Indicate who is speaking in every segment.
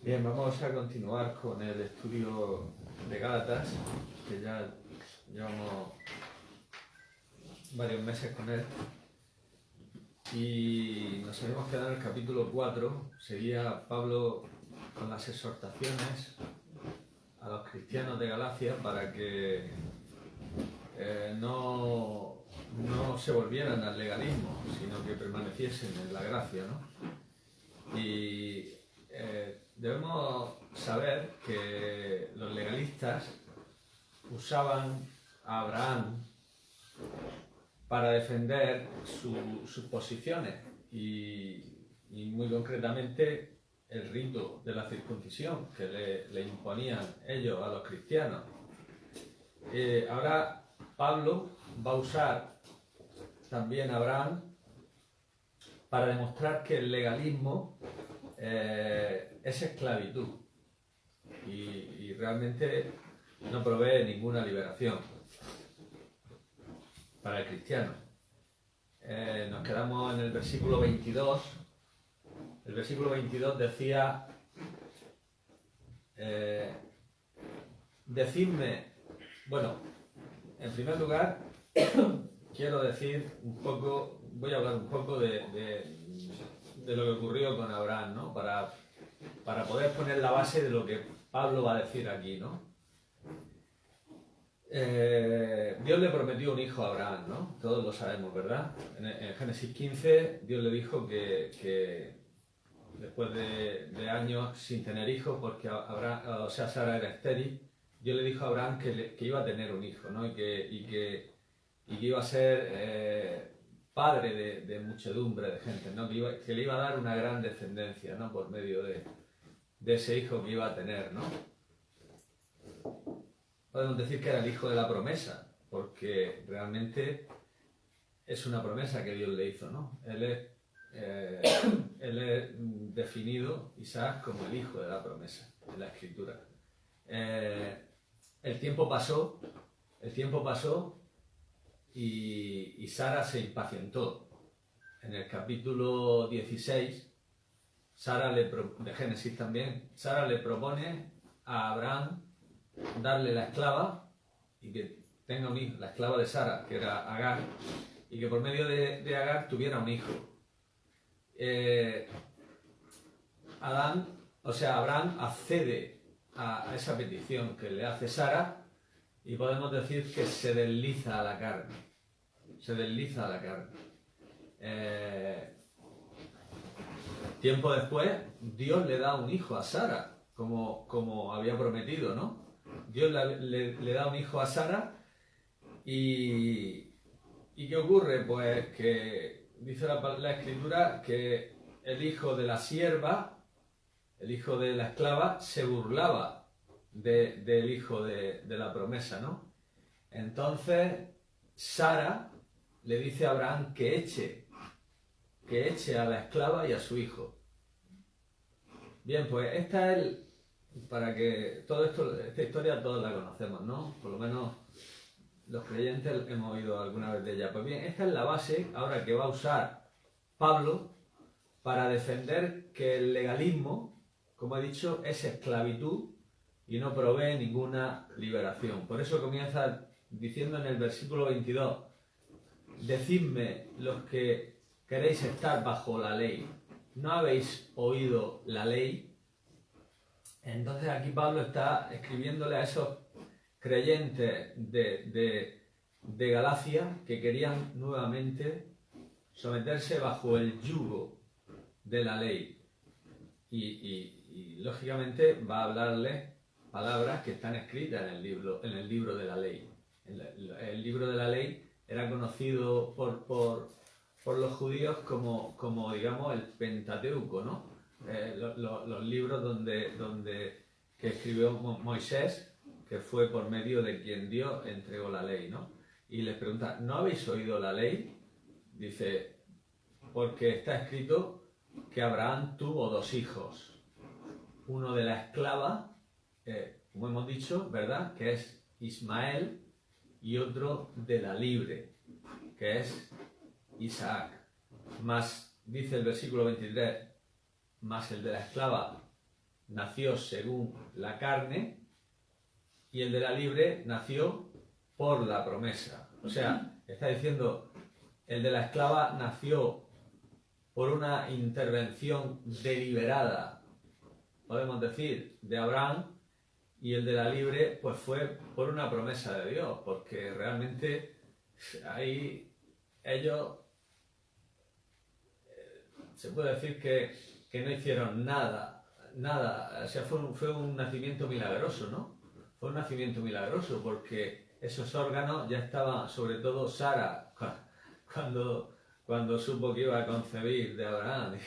Speaker 1: Bien, vamos a continuar con el estudio de Gálatas, que ya llevamos varios meses con él. Y nos habíamos quedado en el capítulo 4, seguía Pablo con las exhortaciones a los cristianos de Galacia para que no se volvieran al legalismo, sino que permaneciesen en la gracia, ¿no? Y debemos saber que los legalistas usaban a Abraham para defender sus posiciones y muy concretamente el rito de la circuncisión que le imponían ellos a los cristianos. Ahora Pablo va a usar también a Abraham para demostrar que el legalismo es esclavitud y realmente no provee ninguna liberación para el cristiano. Nos quedamos en el versículo 22. El versículo 22 decía: decidme, bueno, en primer lugar quiero decir un poco, voy a hablar un poco de lo que ocurrió con Abraham, ¿no? Para poder poner la base de lo que Pablo va a decir aquí, ¿no? Dios le prometió un hijo a Abraham, ¿no? Todos lo sabemos, ¿verdad? En Génesis 15, Dios le dijo que después de años sin tener hijos, porque Sara era estéril, Dios le dijo a Abraham que iba a tener un hijo, ¿no? Y que iba a ser padre de muchedumbre de gente, ¿no? Que le iba a dar una gran descendencia, ¿no? Por medio de ese hijo que iba a tener, ¿no? Podemos decir que era el hijo de la promesa, porque realmente es una promesa que Dios le hizo, ¿no? Él es definido, Isaac, como el hijo de la promesa en la Escritura. El tiempo pasó y Sara se impacientó. En el capítulo 16, de Génesis también, Sara le propone a Abraham darle la esclava y que tenga un hijo, la esclava de Sara, que era Agar, y que por medio de Agar tuviera un hijo. Abraham accede a esa petición que le hace Sara y podemos decir que se desliza a la carne. Tiempo después, Dios le da un hijo a Sara, como había prometido, ¿no? Dios le da un hijo a Sara y ¿qué ocurre? Pues que dice la Escritura que el hijo de la sierva, el hijo de la esclava, se burlaba del hijo de la promesa, ¿no? Entonces Sara le dice a Abraham que eche a la esclava y a su hijo. Bien, pues para que esta historia todos la conocemos, ¿no? Por lo menos los creyentes hemos oído alguna vez de ella. Pues bien, esta es la base ahora que va a usar Pablo para defender que el legalismo, como he dicho, es esclavitud y no provee ninguna liberación. Por eso comienza diciendo en el versículo 22: decidme los que queréis estar bajo la ley, ¿no habéis oído la ley? Entonces aquí Pablo está escribiéndole a esos creyentes de Galacia que querían nuevamente someterse bajo el yugo de la ley. Y lógicamente va a hablarles palabras que están escritas en el libro de la ley. El libro de la ley era conocido por los judíos como digamos, el Pentateuco, ¿no? Los libros que escribió Moisés, que fue por medio de quien Dios entregó la ley, ¿no? Y les pregunta: ¿no habéis oído la ley? Dice: porque está escrito que Abraham tuvo dos hijos, uno de la esclava, como hemos dicho, ¿verdad?, que es Ismael, y otro de la libre, que es Isaac. Más, dice el versículo 23, más el de la esclava nació según la carne y el de la libre nació por la promesa. O sea, está diciendo, el de la esclava nació por una intervención deliberada, podemos decir, de Abraham, y el de la libre pues fue por una promesa de Dios, porque realmente ahí ellos se puede decir que no hicieron nada, o sea, fue un nacimiento milagroso, ¿no? Fue un nacimiento milagroso porque esos órganos ya estaban, sobre todo Sara, cuando supo que iba a concebir de Abraham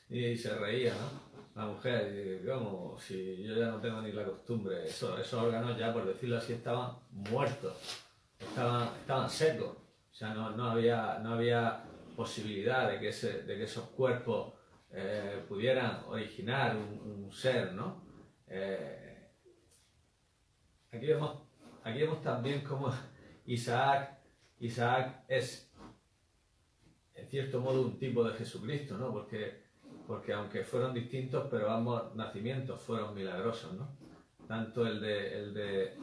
Speaker 1: y se reía, ¿no? La mujer, como si yo ya no tengo ni la costumbre, esos órganos ya, por decirlo así, estaban muertos, estaban secos, o sea, no había posibilidad de que esos cuerpos pudieran originar un ser, ¿no? Aquí vemos también cómo Isaac es, en cierto modo, un tipo de Jesucristo, ¿no? Porque aunque fueron distintos, pero ambos nacimientos fueron milagrosos, ¿no? Tanto el de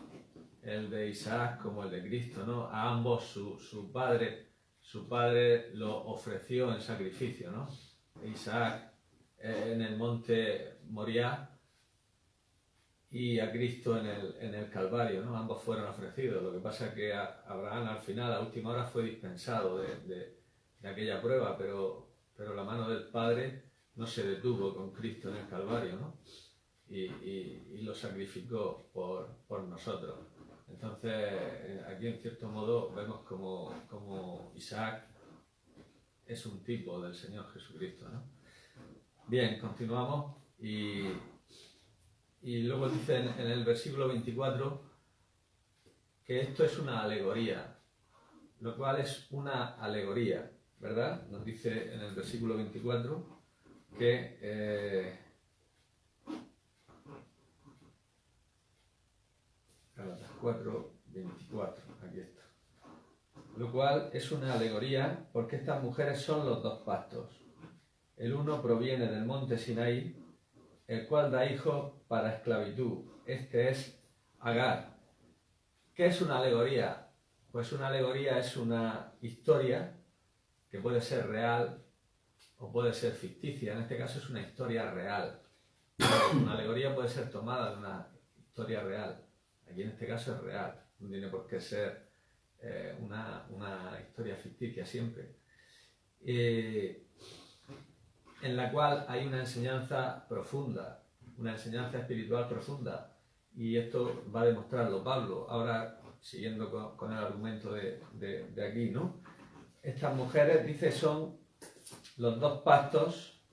Speaker 1: Isaac como el de Cristo, ¿no? A ambos su padre lo ofreció en sacrificio, ¿no? Isaac en el monte Moriah y a Cristo en el Calvario, ¿no? Ambos fueron ofrecidos. Lo que pasa es que Abraham al final, a última hora, fue dispensado de aquella prueba, pero la mano del Padre no se detuvo con Cristo en el Calvario, ¿no? Y lo sacrificó por nosotros. Entonces, aquí en cierto modo vemos como Isaac es un tipo del Señor Jesucristo, ¿no? Bien, continuamos y luego dice en el versículo 24 que esto es una alegoría, lo cual es una alegoría, ¿verdad? Nos dice en el versículo 24 que Gálatas 4:24, aquí está. Lo cual es una alegoría porque estas mujeres son los dos pactos. El uno proviene del monte Sinaí, el cual da hijos para esclavitud. Este es Agar. ¿Qué es una alegoría? Pues una alegoría es una historia que puede ser real o puede ser ficticia. En este caso es una historia real. Una alegoría puede ser tomada de una historia real. Aquí en este caso es real. No tiene por qué ser una historia ficticia siempre. En la cual hay una enseñanza profunda, una enseñanza espiritual profunda. Y esto va a demostrarlo Pablo. Ahora, siguiendo con el argumento de aquí, ¿no? Estas mujeres, dice, son los dos pactos.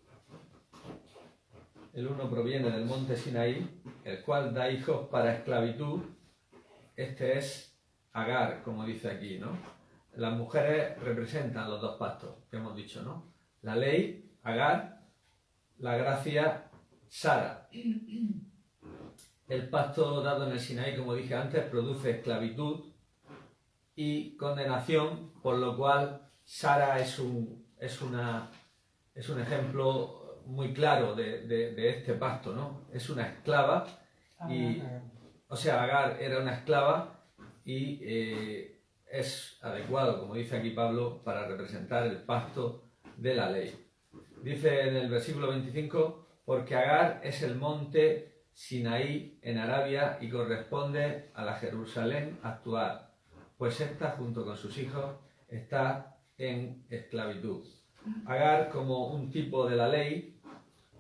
Speaker 1: El uno proviene del monte Sinaí, el cual da hijos para esclavitud. Este es Agar, como dice aquí, ¿no? Las mujeres representan los dos pactos que hemos dicho, ¿no? La ley, Agar, la gracia, Sara. El pacto dado en el Sinaí, como dije antes, produce esclavitud y condenación, por lo cual Sara es un ejemplo muy claro de este pacto, ¿no? Es una esclava, o sea, Agar era una esclava y es adecuado, como dice aquí Pablo, para representar el pacto de la ley. Dice en el versículo 25, porque Agar es el monte Sinaí en Arabia y corresponde a la Jerusalén actual, pues esta, junto con sus hijos, está en esclavitud. Agar, como un tipo de la ley,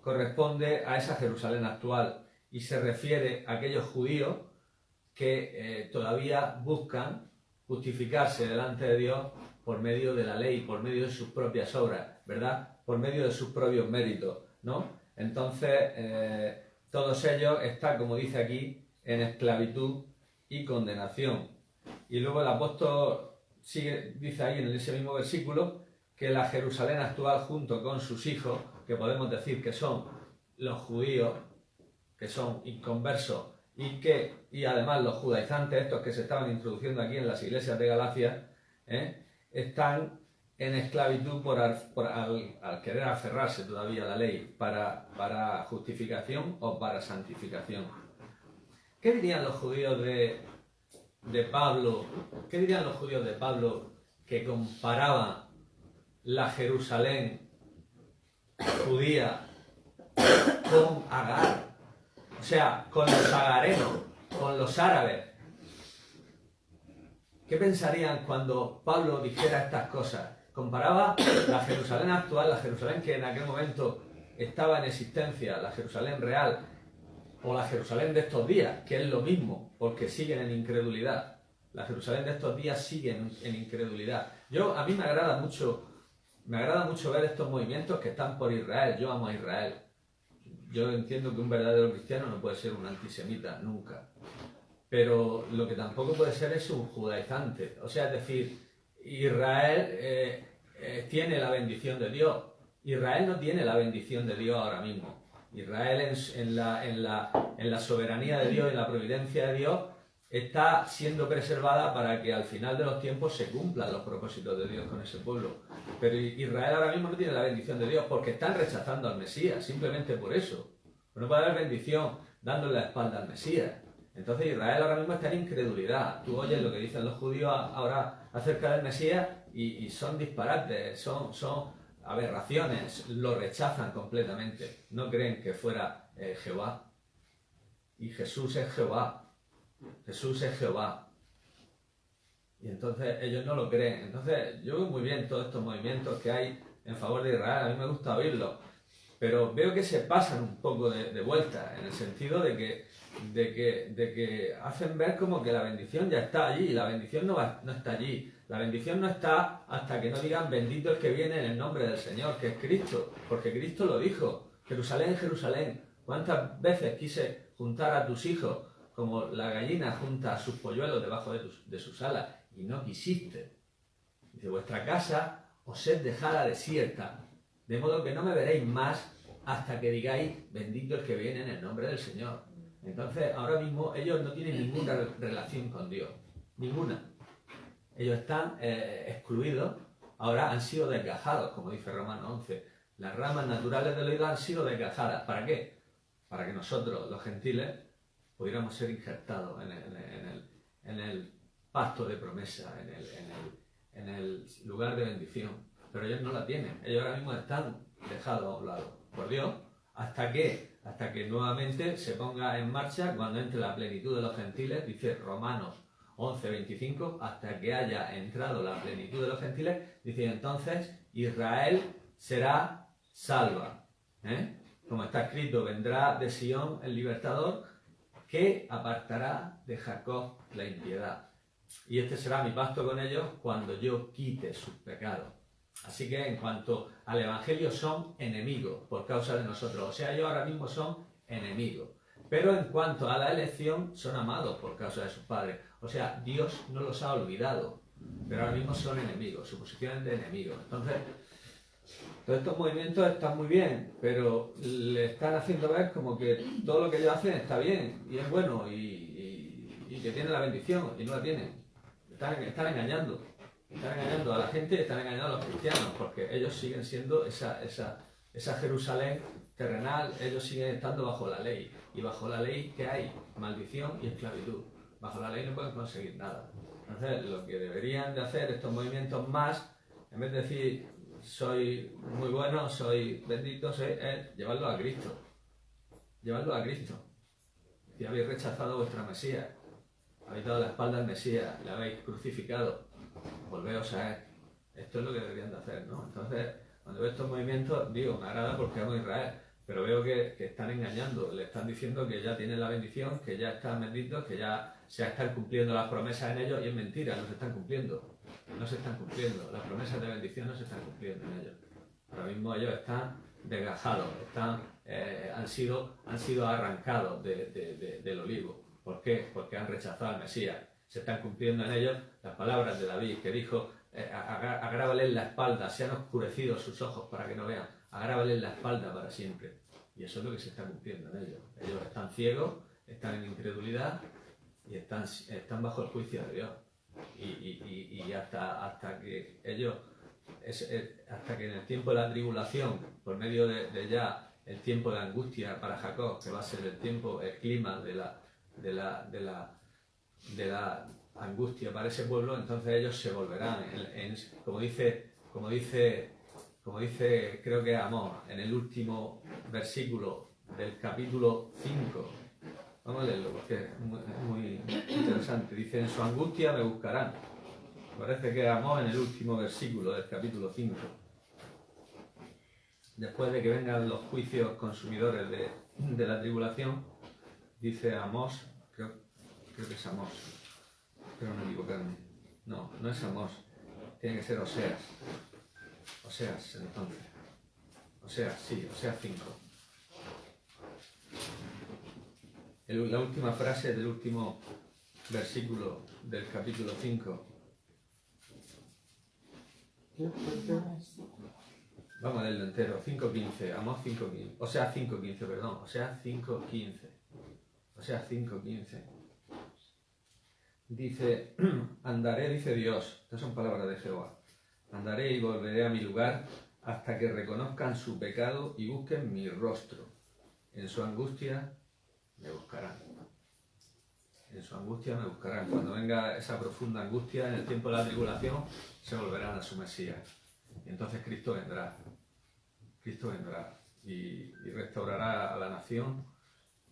Speaker 1: corresponde a esa Jerusalén actual y se refiere a aquellos judíos que todavía buscan justificarse delante de Dios por medio de la ley, por medio de sus propias obras, ¿verdad? Por medio de sus propios méritos, ¿no? Entonces, todos ellos están, como dice aquí, en esclavitud y condenación. Y luego el apóstol dice ahí en ese mismo versículo que la Jerusalén actual, junto con sus hijos, que podemos decir que son los judíos, que son inconversos, y además los judaizantes, estos que se estaban introduciendo aquí en las iglesias de Galacia, están en esclavitud al querer aferrarse todavía a la ley para justificación o para santificación. ¿Qué dirían los judíos de Pablo? ¿Qué dirían los judíos de Pablo que comparaban la Jerusalén judía con Agar? O sea, con los agarenos, con los árabes. ¿Qué pensarían cuando Pablo dijera estas cosas? Comparaba la Jerusalén actual, la Jerusalén que en aquel momento estaba en existencia, la Jerusalén real, o la Jerusalén de estos días, que es lo mismo, porque siguen en incredulidad. La Jerusalén de estos días sigue en incredulidad. A mí me agrada mucho ver estos movimientos que están por Israel. Yo amo a Israel. Yo entiendo que un verdadero cristiano no puede ser un antisemita, nunca. Pero lo que tampoco puede ser es un judaizante. O sea, es decir, Israel tiene la bendición de Dios. Israel no tiene la bendición de Dios ahora mismo. Israel en la soberanía de Dios, en la providencia de Dios, está siendo preservada para que al final de los tiempos se cumplan los propósitos de Dios con ese pueblo. Pero Israel ahora mismo no tiene la bendición de Dios porque están rechazando al Mesías, simplemente por eso. No puede haber bendición dándole la espalda al Mesías. Entonces Israel ahora mismo está en incredulidad. Tú oyes lo que dicen los judíos ahora acerca del Mesías y son disparates, son aberraciones, lo rechazan completamente. No creen que fuera Jehová. Y Jesús es Jehová. Jesús es Jehová. Y entonces ellos no lo creen. Entonces yo veo muy bien todos estos movimientos que hay en favor de Israel. A mí me gusta oírlos. Pero veo que se pasan un poco de vuelta, en el sentido de que hacen ver como que la bendición ya está allí. Y la bendición no está allí. La bendición no está hasta que no digan bendito el que viene en el nombre del Señor, que es Cristo. Porque Cristo lo dijo. Jerusalén, Jerusalén, ¿cuántas veces quise juntar a tus hijos como la gallina junta a sus polluelos debajo de sus alas? Y no quisiste. Dice, vuestra casa os es dejada desierta, de modo que no me veréis más hasta que digáis bendito el que viene en el nombre del Señor. Entonces, ahora mismo ellos no tienen ninguna relación con Dios. Ninguna. Ellos están excluidos. Ahora han sido desgajados, como dice Romanos 11. Las ramas naturales del oído han sido desgajadas. ¿Para qué? Para que nosotros, los gentiles, pudiéramos ser injertados en el pacto de promesa, en el lugar de bendición. Pero ellos no la tienen. Ellos ahora mismo están dejados a un lado por Dios. ¿Hasta qué? Hasta que nuevamente se ponga en marcha cuando entre la plenitud de los gentiles, dice Romanos 11:25, hasta que haya entrado la plenitud de los gentiles, dice entonces Israel será salva. Como está escrito, vendrá de Sión el libertador que apartará de Jacob la impiedad. Y este será mi pacto con ellos cuando yo quite sus pecados. Así que en cuanto al Evangelio son enemigos por causa de nosotros. O sea, ellos ahora mismo son enemigos. Pero en cuanto a la elección son amados por causa de sus padres. O sea, Dios no los ha olvidado. Pero ahora mismo son enemigos, su posición es de enemigos. Entonces, todos estos movimientos están muy bien, pero le están haciendo ver como que todo lo que ellos hacen está bien y es bueno y que tienen la bendición y no la tienen. Están engañando a la gente, están engañando a los cristianos, porque ellos siguen siendo esa Jerusalén terrenal, ellos siguen estando bajo la ley. Y bajo la ley, ¿qué hay? Maldición y esclavitud. Bajo la ley no pueden conseguir nada. Entonces, lo que deberían de hacer estos movimientos más, en vez de decir soy muy bueno, soy bendito, es llevarlo a Cristo. Llevarlo a Cristo. Si habéis rechazado vuestra Mesías, habéis dado la espalda al Mesías, le habéis crucificado, volveos a él. Esto es lo que deberían de hacer, ¿no? Entonces, cuando veo estos movimientos, digo, me agrada porque amo a Israel, pero veo que están engañando, le están diciendo que ya tienen la bendición, que ya están benditos, que ya se están cumpliendo las promesas en ellos, y es mentira, no se están cumpliendo. No se están cumpliendo, las promesas de bendición no se están cumpliendo en ellos. Ahora mismo ellos están desgajados, han sido arrancados del olivo. ¿Por qué? Porque han rechazado al Mesías. Se están cumpliendo en ellos las palabras de David, que dijo, agrábales la espalda, se han oscurecido sus ojos para que no vean, agrábales la espalda para siempre. Y eso es lo que se está cumpliendo en ellos. Ellos están ciegos, están en incredulidad y están bajo el juicio de Dios. Y hasta que ellos hasta que en el tiempo de la tribulación, por medio de ya el tiempo de angustia para Jacob, que va a ser el tiempo, el clima de la angustia para ese pueblo, entonces ellos se volverán, como dice, creo que Amós, en el último versículo del capítulo 5. Vamos a leerlo porque es muy interesante. Dice: en su angustia me buscarán. Parece que Amós en el último versículo del capítulo 5. Después de que vengan los juicios consumidores de la tribulación, dice Amós, creo que es Amós, espero no equivocarme. No es Amós, tiene que ser Oseas. Oseas, entonces. Oseas 5. La última frase del último versículo del capítulo 5. Vamos a leerlo entero. 5.15. Amós 5.15. Oseas 5.15, perdón. Oseas 5.15. Oseas 5.15. Dice: andaré, dice Dios. Estas son palabras de Jehová. Andaré y volveré a mi lugar hasta que reconozcan su pecado y busquen mi rostro. En su angustia me buscarán. En su angustia me buscarán. Cuando venga esa profunda angustia en el tiempo de la tribulación, se volverán a su Mesías. Y entonces Cristo vendrá. Cristo vendrá y restaurará a la nación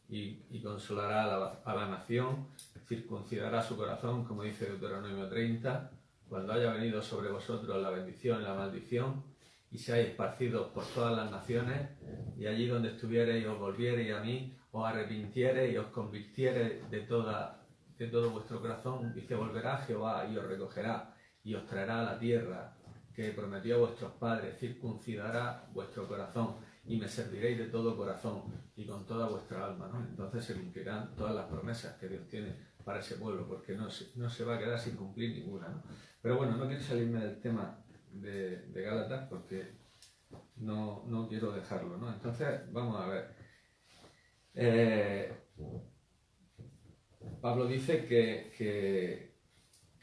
Speaker 1: y consolará a la nación, circuncidará su corazón, como dice Deuteronomio 30, cuando haya venido sobre vosotros la bendición y la maldición, y seáis esparcidos por todas las naciones, y allí donde estuviereis os volviereis a mí, os arrepintiereis y os convirtiereis de todo vuestro corazón, dice: volverá Jehová y os recogerá y os traerá a la tierra que prometió a vuestros padres, circuncidará vuestro corazón y me serviréis de todo corazón y con toda vuestra alma, ¿no? Entonces se cumplirán todas las promesas que Dios tiene para ese pueblo, porque no se va a quedar sin cumplir ninguna, ¿no? Pero bueno, no quiero salirme del tema de Gálatas porque no quiero dejarlo, ¿no? Entonces, vamos a ver. Pablo dice que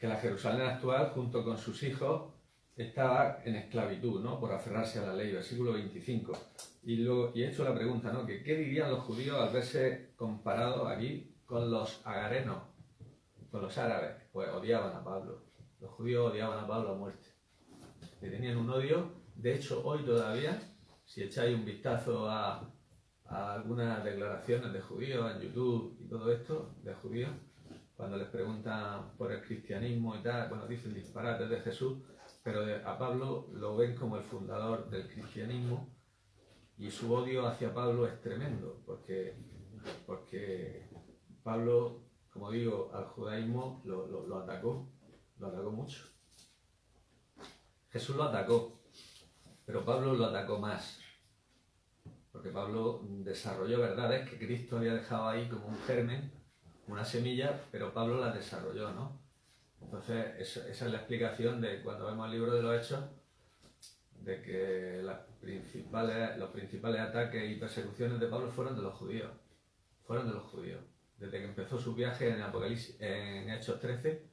Speaker 1: la Jerusalén actual, junto con sus hijos, estaba en esclavitud, ¿no? Por aferrarse a la ley, versículo 25. Y he hecho la pregunta, ¿no? ¿Qué dirían los judíos al verse comparados aquí con los agarenos, con los árabes? Pues odiaban a Pablo. Los judíos odiaban a Pablo a muerte. Le tenían un odio. De hecho, hoy todavía, si echáis un vistazo a algunas declaraciones de judíos en YouTube y todo esto, de judíos, cuando les preguntan por el cristianismo y tal, bueno, dicen disparates de Jesús, pero a Pablo lo ven como el fundador del cristianismo, y su odio hacia Pablo es tremendo, porque Pablo, como digo, al judaísmo lo atacó mucho. Jesús lo atacó, pero Pablo lo atacó más, porque Pablo desarrolló verdades que Cristo había dejado ahí como un germen, una semilla, pero Pablo las desarrolló, ¿no? Entonces, esa es la explicación de cuando vemos el libro de los Hechos, de que los principales ataques y persecuciones de Pablo fueron de los judíos. Desde que empezó su viaje en Hechos 13,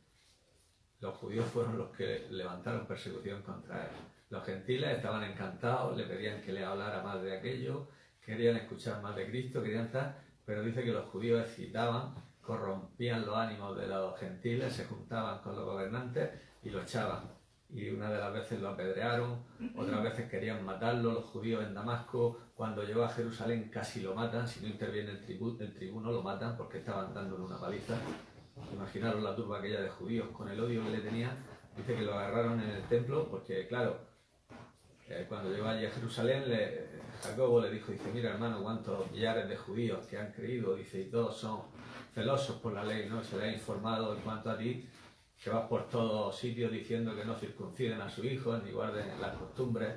Speaker 1: los judíos fueron los que levantaron persecución contra él. Los gentiles estaban encantados, le pedían que le hablara más de aquello, querían escuchar más de Cristo, querían estar, pero dice que los judíos excitaban, corrompían los ánimos de los gentiles, se juntaban con los gobernantes y lo echaban. Y una de las veces lo apedrearon, otras veces querían matarlo. Los judíos en Damasco, cuando llegó a Jerusalén, casi lo matan. Si no interviene el tribuno, lo matan porque estaban dándole una paliza. Imaginaros la turba aquella de judíos con el odio que le tenían. Dice que lo agarraron en el templo porque, claro, cuando llegó allí a Jerusalén, Jacobo le dijo, dice: mira, hermano, cuántos millares de judíos que han creído, dice, y todos son celosos por la ley, ¿no? Se le ha informado en cuanto a ti, que vas por todos sitios diciendo que no circunciden a sus hijos ni guarden las costumbres.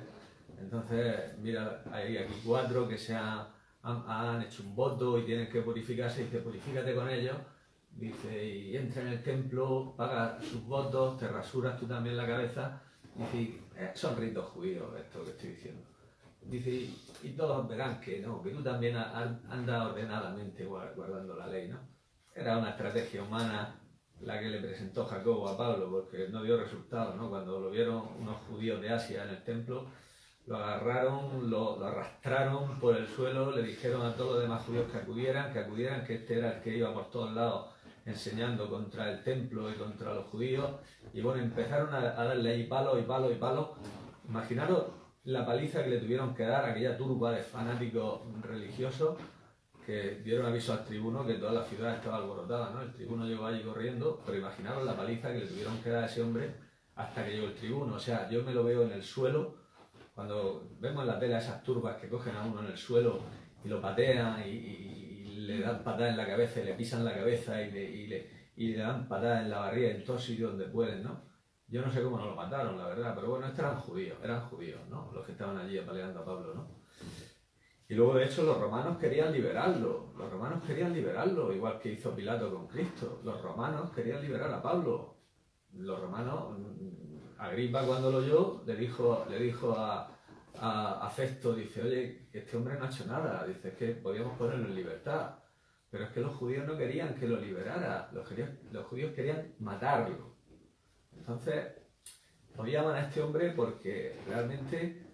Speaker 1: Entonces, mira, hay aquí 4 que han hecho un voto y tienen que purificarse. Dice: purifícate con ellos. Dice: y entra en el templo, paga sus votos, te rasuras tú también la cabeza. Dice: son ritos judíos esto que estoy diciendo. Dice: y todos verán que no, que tú también andas ordenadamente guardando la ley, ¿no? Era una estrategia humana la que le presentó Jacobo a Pablo, porque no dio resultado, ¿no? Cuando lo vieron unos judíos de Asia en el templo, lo agarraron, lo arrastraron por el suelo, le dijeron a todos los demás judíos que acudieran, que este era el que iba por todos lados enseñando contra el templo y contra los judíos. Y bueno, empezaron a darle ahí palos y palos y palos. Imaginaros la paliza que le tuvieron que dar a aquella turba de fanáticos religiosos que dieron aviso al tribuno que toda la ciudad estaba alborotada, ¿no? El tribuno llegó allí corriendo, pero imaginaros la paliza que le tuvieron que dar a ese hombre hasta que llegó el tribuno. O sea, yo me lo veo en el suelo, cuando vemos en la tele a esas turbas que cogen a uno en el suelo y lo patean y le dan patadas en la cabeza y le pisan la cabeza y le dan patadas en la barriga en todos sitios donde pueden, ¿no? Yo no sé cómo no lo mataron, la verdad, pero bueno, estos eran judíos, ¿no? Los que estaban allí apaleando a Pablo, ¿no? Y luego, de hecho, los romanos querían liberarlo, igual que hizo Pilato con Cristo. Los romanos querían liberar a Pablo. Los romanos, Agripa cuando lo oyó, le dijo a Festo, dice, oye, este hombre no ha hecho nada, dice, es que podíamos ponerlo en libertad. Pero es que los judíos no querían que lo liberara, los judíos querían matarlo. Entonces, odiaban a este hombre porque realmente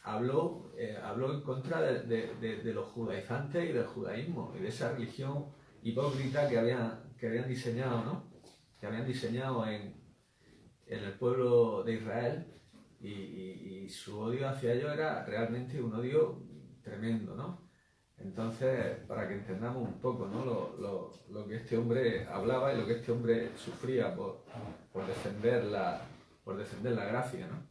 Speaker 1: habló en contra de los judaizantes y del judaísmo y de esa religión hipócrita que habían diseñado, ¿no? Que habían diseñado en el pueblo de Israel, y su odio hacia ellos era realmente un odio tremendo, ¿no? Entonces, para que entendamos un poco, ¿no? lo que este hombre hablaba y lo que este hombre sufría por defender la gracia, ¿no?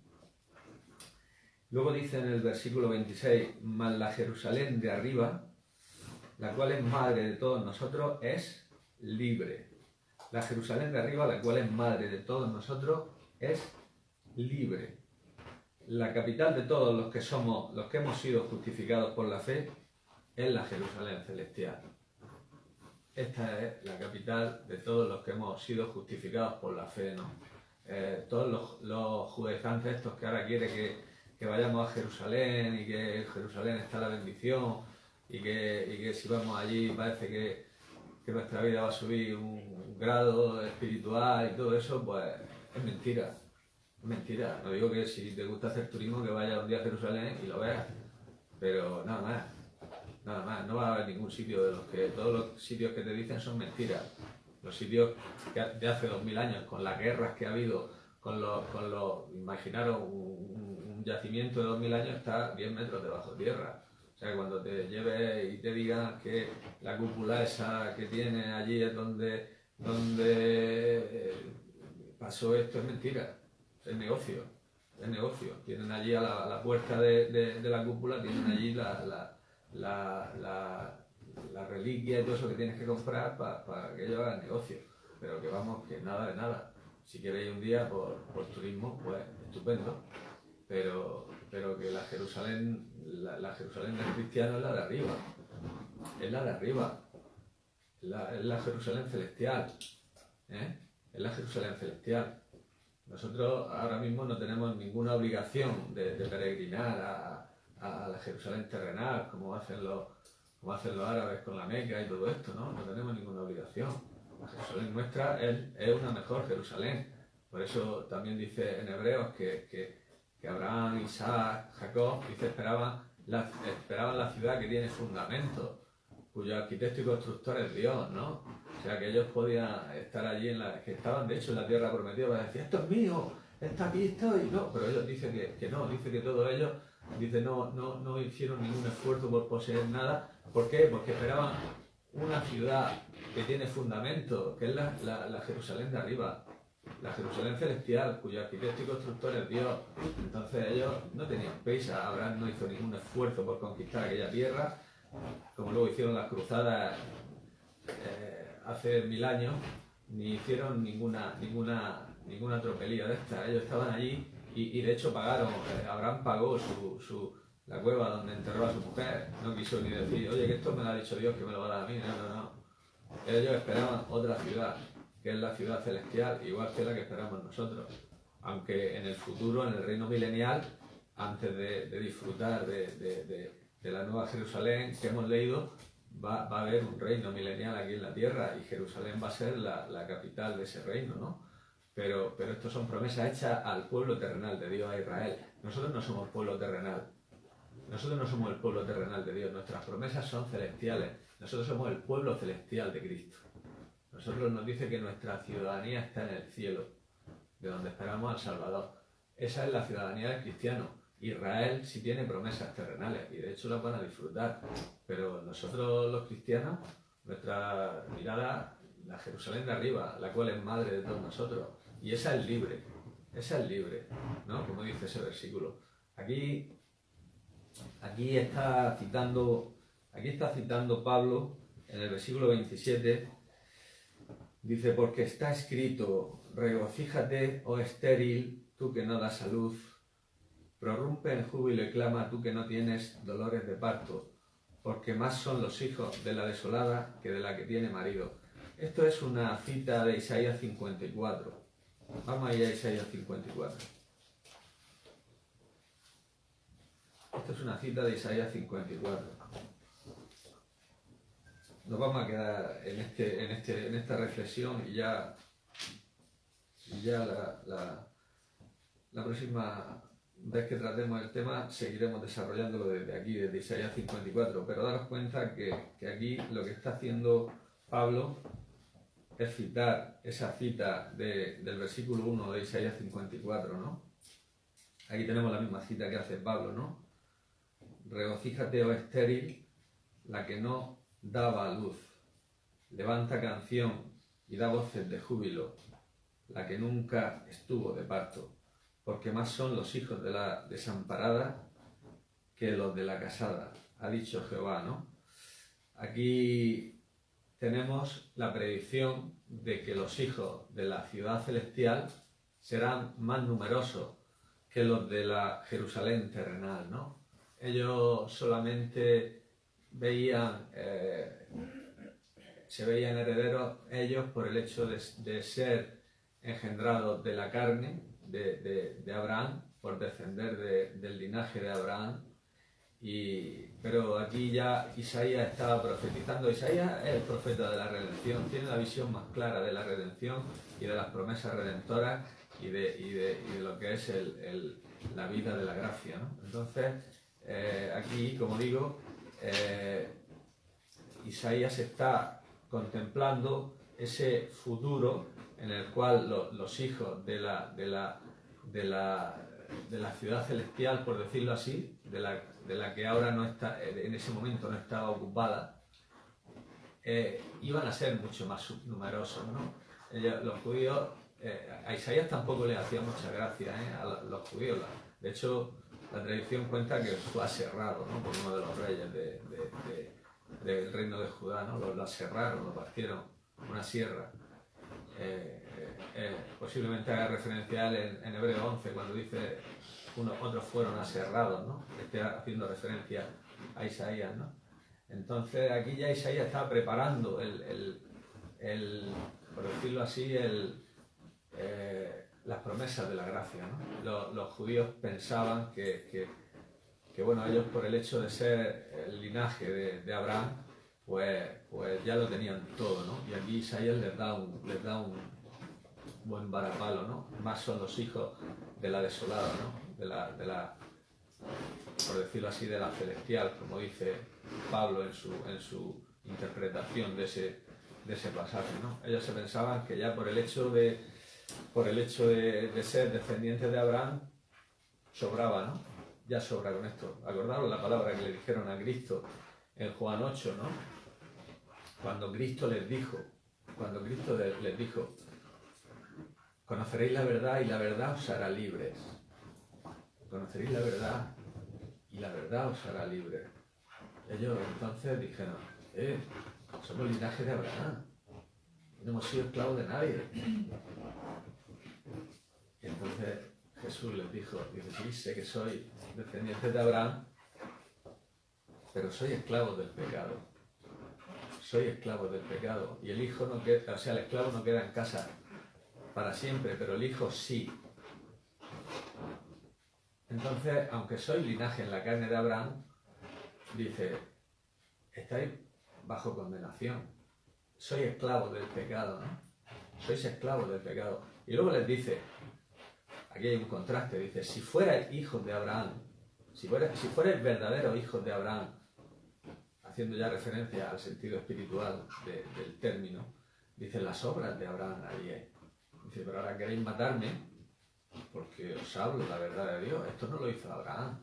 Speaker 1: Luego dice en el versículo 26, mas la Jerusalén de arriba, la cual es madre de todos nosotros, es libre. La Jerusalén de arriba, la cual es madre de todos nosotros, es libre. La capital de todos los que hemos sido justificados por la fe, es la Jerusalén celestial. Esta es la capital de todos los que hemos sido justificados por la fe, ¿no? Todos los judaizantes estos que ahora quieren que vayamos a Jerusalén y que en Jerusalén está la bendición y que si vamos allí parece que nuestra vida va a subir un grado espiritual y todo eso, pues es mentira. Es mentira. No digo que si te gusta hacer turismo que vayas un día a Jerusalén y lo veas, pero nada más. Nada más, no va a haber ningún sitio todos los sitios que te dicen son mentiras. Los sitios de hace 2000 años, con las guerras que ha habido, imaginaros un yacimiento de 2000 años está 10 metros debajo de tierra. O sea, cuando te lleves y te digan que la cúpula esa que tiene allí es donde pasó esto, es mentira. Es negocio. Tienen allí a la puerta de la cúpula, tienen allí la reliquia y todo eso que tienes que comprar para que ellos hagan negocio, pero que vamos, que nada de nada. Si queréis un día por turismo, pues estupendo, pero que la Jerusalén del cristiano es la de arriba, es la Jerusalén celestial, es la Jerusalén celestial. Nosotros ahora mismo no tenemos ninguna obligación de peregrinar a la Jerusalén terrenal, como hacen los árabes con la Meca y todo esto, ¿no? No tenemos ninguna obligación. La Jerusalén nuestra es una mejor Jerusalén. Por eso también dice en Hebreos que Abraham, Isaac, Jacob, esperaban la ciudad que tiene fundamento, cuyo arquitecto y constructor es Dios, ¿no? O sea que ellos podían estar allí, que estaban de hecho en la tierra prometida, para decir, esto es mío, está aquí, estoy. No, pero ellos dicen que no, dice que todos ellos no hicieron ningún esfuerzo por poseer nada. ¿Por qué? Porque esperaban una ciudad que tiene fundamento, que es la Jerusalén de arriba, la Jerusalén celestial, cuyo arquitecto y constructor es Dios. Entonces ellos no tenían prisa. Abraham no hizo ningún esfuerzo por conquistar aquella tierra, como luego hicieron las cruzadas hace 1000 años, ni hicieron ninguna tropelía de esta. Ellos estaban allí y de hecho pagaron. Abraham pagó la cueva donde enterró a su mujer. No quiso ni decir, oye, que esto me lo ha dicho Dios, que me lo va a dar a mí. No. Ellos esperaban otra ciudad, que es la ciudad celestial, igual que la que esperamos nosotros. Aunque en el futuro, en el reino milenial, antes de disfrutar de la nueva Jerusalén que hemos leído, va a haber un reino milenial aquí en la tierra y Jerusalén va a ser la capital de ese reino, ¿no? Pero esto son promesas hechas al pueblo terrenal de Dios, a Israel. Nosotros no somos pueblo terrenal. Nosotros no somos el pueblo terrenal de Dios. Nuestras promesas son celestiales. Nosotros somos el pueblo celestial de Cristo. Nosotros nos dice que nuestra ciudadanía está en el cielo, de donde esperamos al Salvador. Esa es la ciudadanía del cristiano. Israel sí tiene promesas terrenales y de hecho las van a disfrutar. Pero nosotros los cristianos, nuestra mirada, la Jerusalén de arriba, la cual es madre de todos nosotros. Y esa es libre, ¿no? Como dice ese versículo. Aquí está citando Pablo en el versículo 27, dice, porque está escrito, regocíjate, oh estéril, tú que no das a luz, prorrumpe en júbilo y clama, tú que no tienes dolores de parto, porque más son los hijos de la desolada que de la que tiene marido. Esto es una cita de Isaías 54. Vamos a ir a Isaías 54. Esto es una cita de Isaías 54. Nos vamos a quedar en esta reflexión y ya la próxima vez que tratemos el tema seguiremos desarrollándolo desde aquí, desde Isaías 54. Pero daros cuenta que aquí lo que está haciendo Pablo es citar esa cita del versículo 1 de Isaías 54, ¿no? Aquí tenemos la misma cita que hace Pablo, ¿no? Regocíjate, oh estéril, la que no daba luz. Levanta canción y da voces de júbilo, la que nunca estuvo de parto, porque más son los hijos de la desamparada que los de la casada, ha dicho Jehová, ¿no? Aquí tenemos la predicción de que los hijos de la ciudad celestial serán más numerosos que los de la Jerusalén terrenal, ¿no? Ellos solamente se veían herederos ellos por el hecho de ser engendrados de la carne de Abraham, por descender del linaje de Abraham. Pero aquí ya Isaías estaba profetizando. Isaías es el profeta de la redención, tiene la visión más clara de la redención y de las promesas redentoras y de lo que es la vida de la gracia, ¿no? Entonces, aquí, como digo, Isaías está contemplando ese futuro en el cual los hijos de la ciudad celestial, por decirlo así, de la que ahora no está, en ese momento no estaba ocupada, iban a ser mucho más numerosos, ¿no? Los judíos, a Isaías tampoco le hacía mucha gracia, a los judíos. De hecho, la tradición cuenta que fue aserrado, ¿no? Por uno de los reyes del reino de Judá, ¿no? Lo aserraron, lo partieron una sierra. Posiblemente haga referencia a él en Hebreo 11 cuando dice otros fueron aserrados, ¿no? Esté haciendo referencia a Isaías, ¿no? Entonces aquí ya Isaías estaba preparando por decirlo así, las promesas de la gracia, ¿no? Los judíos pensaban que bueno, ellos por el hecho de ser el linaje de Abraham, pues ya lo tenían todo, ¿no? Y aquí Isaías les da un buen varapalo, ¿no? Más son los hijos de la desolada, ¿no? Por decirlo así, de la celestial, como dice Pablo en su interpretación de ese pasaje, ¿no? Ellos se pensaban que ya por el hecho de ser descendientes de Abraham sobraba, ¿no? Ya sobra con esto. Acordaros la palabra que le dijeron a Cristo en Juan 8, ¿no? Cuando Cristo les dijo, conoceréis la verdad y la verdad os hará libres. Conoceréis la verdad y la verdad os hará libres. Ellos entonces dijeron, somos linaje de Abraham, no hemos sido esclavos de nadie. Y entonces Jesús les dice, sí, sé que soy descendiente de Abraham, pero soy esclavo del pecado. Soy esclavo del pecado. Y el hijo no queda, el esclavo no queda en casa para siempre, pero el hijo sí. Entonces, aunque soy linaje en la carne de Abraham, dice, estáis bajo condenación. Sois esclavos del pecado, ¿no? Sois esclavos del pecado. Y luego les dice, aquí hay un contraste, dice, si fuerais hijos de Abraham, si fuerais verdaderos hijos de Abraham, haciendo ya referencia al sentido espiritual del término, dice, las obras de Abraham haríais. Dice, pero ahora queréis matarme porque os hablo la verdad de Dios. Esto no lo hizo Abraham.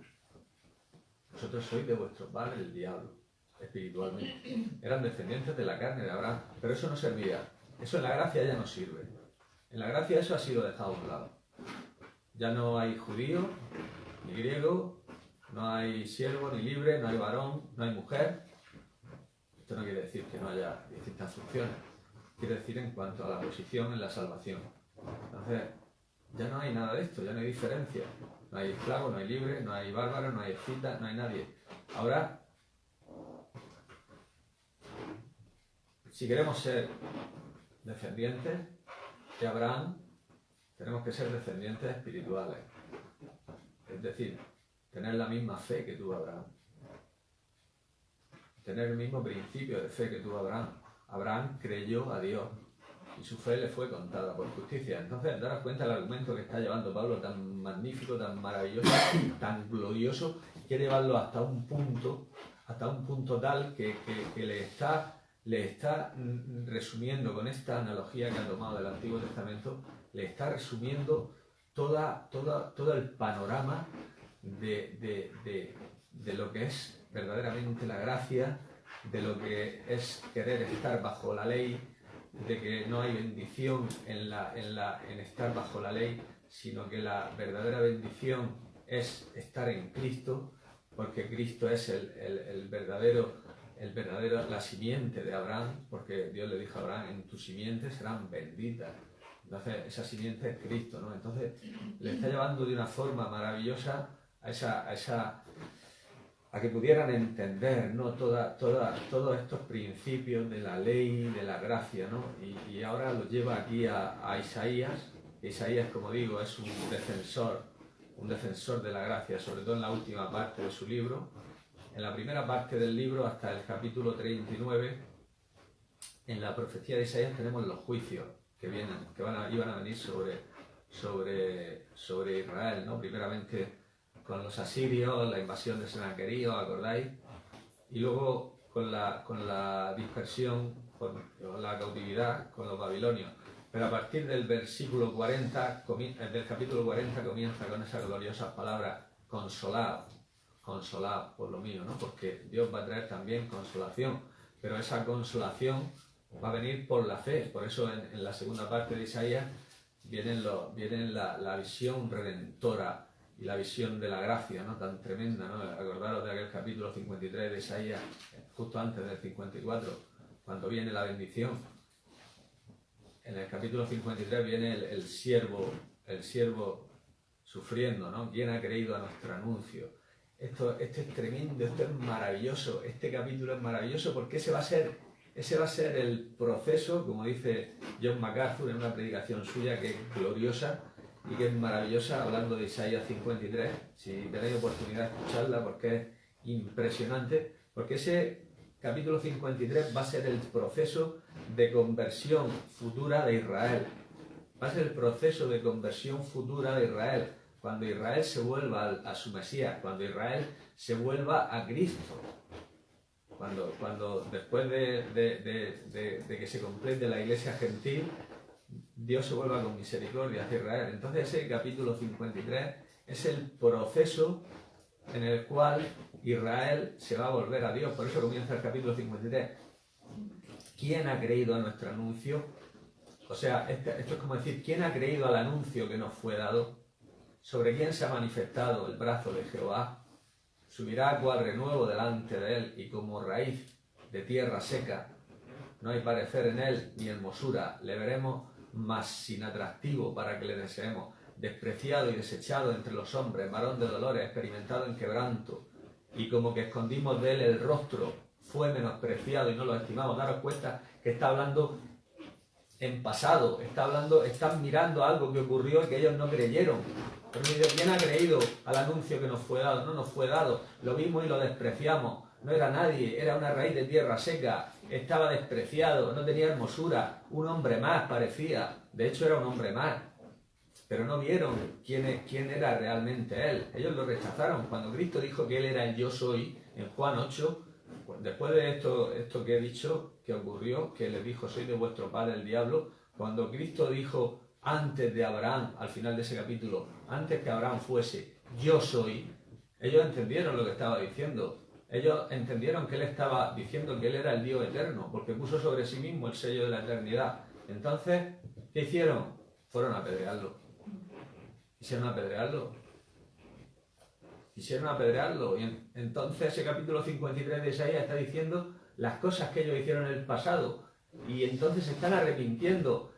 Speaker 1: Vosotros sois de vuestro padre el diablo, espiritualmente. Eran descendientes de la carne de Abraham, pero eso no servía. Eso en la gracia ya no sirve. En la gracia eso ha sido dejado a un lado. Ya no hay judío, ni griego, no hay siervo, ni libre, no hay varón, no hay mujer. Esto no quiere decir que no haya distintas funciones. Quiere decir en cuanto a la posición en la salvación. Entonces, ya no hay nada de esto, ya no hay diferencia. No hay esclavo, no hay libre, no hay bárbaro, no hay escita, no hay nadie. Ahora, si queremos ser descendientes de Abraham, tenemos que ser descendientes espirituales. Es decir, tener la misma fe que tuvo Abraham. Tener el mismo principio de fe que tuvo Abraham. Abraham creyó a Dios y su fe le fue contada por justicia. Entonces, daros cuenta del argumento que está llevando Pablo, tan magnífico, tan maravilloso, tan glorioso, quiere llevarlo hasta un punto tal que le está resumiendo con esta analogía que ha tomado del Antiguo Testamento, le está resumiendo todo el panorama de lo que es verdaderamente la gracia, de lo que es querer estar bajo la ley, de que no hay bendición en estar bajo la ley, sino que la verdadera bendición es estar en Cristo, porque Cristo es el verdadero, la simiente de Abraham, porque Dios le dijo a Abraham, en tu simiente serán benditas. Entonces, esa simiente es Cristo, ¿no? Entonces, le está llevando de una forma maravillosa a que pudieran entender, ¿no? Todos estos principios de la ley, de la gracia, ¿no? Y ahora lo lleva aquí a Isaías. Isaías, como digo, es un defensor de la gracia, sobre todo en la última parte de su libro. En la primera parte del libro, hasta el capítulo 39, en la profecía de Isaías tenemos los juicios que iban a venir sobre Israel, ¿no? Primeramente con los asirios, la invasión de Sennaquerí, ¿os acordáis? Y luego con la dispersión, con la cautividad, con los babilonios. Pero a partir del versículo 40, del capítulo 40, comienza con esas gloriosas palabras, consolad por lo mío, ¿no? Porque Dios va a traer también consolación, pero esa consolación va a venir por la fe. Por eso en la segunda parte de Isaías viene la visión redentora y la visión de la gracia, ¿no? Tan tremenda, ¿no? Acordaros de aquel capítulo 53 de Isaías, justo antes del 54, cuando viene la bendición. En el capítulo 53 viene el siervo sufriendo, ¿no? ¿Quién ha creído a nuestro anuncio? Esto es tremendo, esto es maravilloso. Este capítulo es maravilloso porque ese va a ser el proceso, como dice John MacArthur en una predicación suya que es gloriosa y que es maravillosa, hablando de Isaías 53, si tenéis oportunidad de escucharla, porque es impresionante, porque ese capítulo 53 va a ser el proceso de conversión futura de Israel. Va a ser el proceso de conversión futura de Israel, cuando Israel se vuelva a su Mesías, cuando Israel se vuelva a Cristo. Cuando después de que se complete la iglesia gentil, Dios se vuelva con misericordia hacia Israel. Entonces ese capítulo 53 es el proceso en el cual Israel se va a volver a Dios. Por eso comienza el capítulo 53. ¿Quién ha creído a nuestro anuncio? O sea, esto es como decir, ¿quién ha creído al anuncio que nos fue dado? ¿Sobre quién se ha manifestado el brazo de Jehová? Subirá cual renuevo delante de él, y como raíz de tierra seca. No hay parecer en él ni hermosura. Le veremos más sin atractivo para que le deseemos. Despreciado y desechado entre los hombres, varón de dolores, experimentado en quebranto. Y como que escondimos de él el rostro, fue menospreciado y no lo estimamos. Daros cuenta que está hablando en pasado. Están mirando algo que ocurrió y que ellos no creyeron. Pero ¿quién ha creído al anuncio que nos fue dado? No nos fue dado. Lo vimos y lo despreciamos. no era nadie, era una raíz de tierra seca, estaba despreciado, no tenía hermosura, un hombre más parecía, de hecho era un hombre más, pero no vieron quién era realmente él, ellos lo rechazaron. Cuando Cristo dijo que él era el yo soy, en Juan 8, después de esto que he dicho, que ocurrió, que les dijo, soy de vuestro padre el diablo, cuando Cristo dijo antes de Abraham, al final de ese capítulo, antes que Abraham fuese, yo soy, ellos entendieron lo que estaba diciendo. Ellos entendieron que él estaba diciendo que él era el Dios eterno, porque puso sobre sí mismo el sello de la eternidad. Entonces, ¿qué hicieron? Fueron a apedrearlo. Quisieron apedrearlo. Quisieron apedrearlo. Y entonces ese capítulo 53 de Isaías está diciendo las cosas que ellos hicieron en el pasado. Y entonces se están arrepintiendo,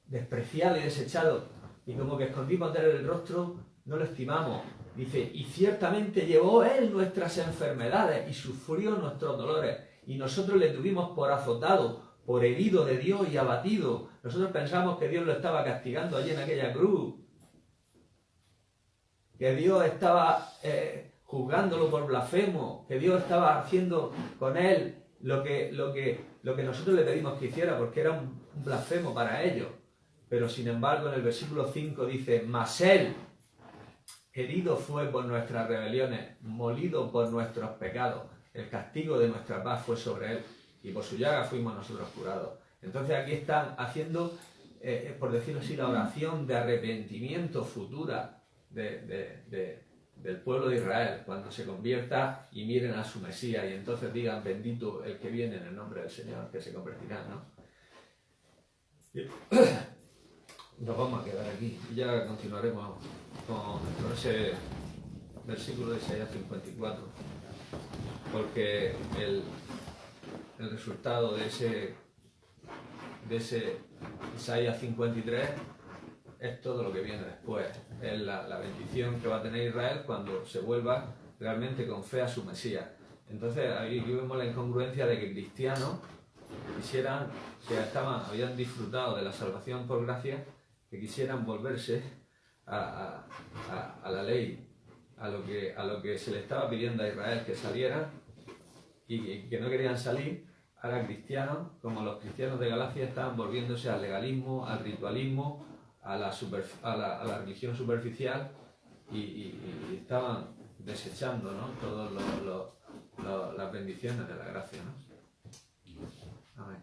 Speaker 1: despreciado y desechado. Y como que escondimos de él el rostro, no lo estimamos. Dice, y ciertamente llevó él nuestras enfermedades y sufrió nuestros dolores. Y nosotros le tuvimos por azotado, por herido de Dios y abatido. Nosotros pensamos que Dios lo estaba castigando allí en aquella cruz. Que Dios estaba juzgándolo por blasfemo. Que Dios estaba haciendo con él lo que nosotros le pedimos que hiciera, porque era un blasfemo para ellos. Pero sin embargo en el versículo 5 dice, mas él herido fue por nuestras rebeliones, molido por nuestros pecados. El castigo de nuestra paz fue sobre él, y por su llaga fuimos nosotros curados. Entonces aquí están haciendo, por decirlo así, la oración de arrepentimiento futura del pueblo de Israel, cuando se convierta y miren a su Mesías, y entonces digan, bendito el que viene en el nombre del Señor, que se convertirá, ¿no? Nos vamos a quedar aquí y ya continuaremos con ese versículo de Isaías 54, porque el resultado de ese Isaías 53 es todo lo que viene después, es la bendición que va a tener Israel cuando se vuelva realmente con fe a su Mesías. Entonces ahí vemos la incongruencia de que cristianos quisieran, habían disfrutado de la salvación por gracia, que quisieran volverse a la ley, a lo que se le estaba pidiendo a Israel que saliera, y que no querían salir. Ahora cristianos, como los cristianos de Galacia, estaban volviéndose al legalismo, al ritualismo, a la religión superficial, y estaban desechando, ¿no?, todas las bendiciones de la gracia, ¿no? Amén.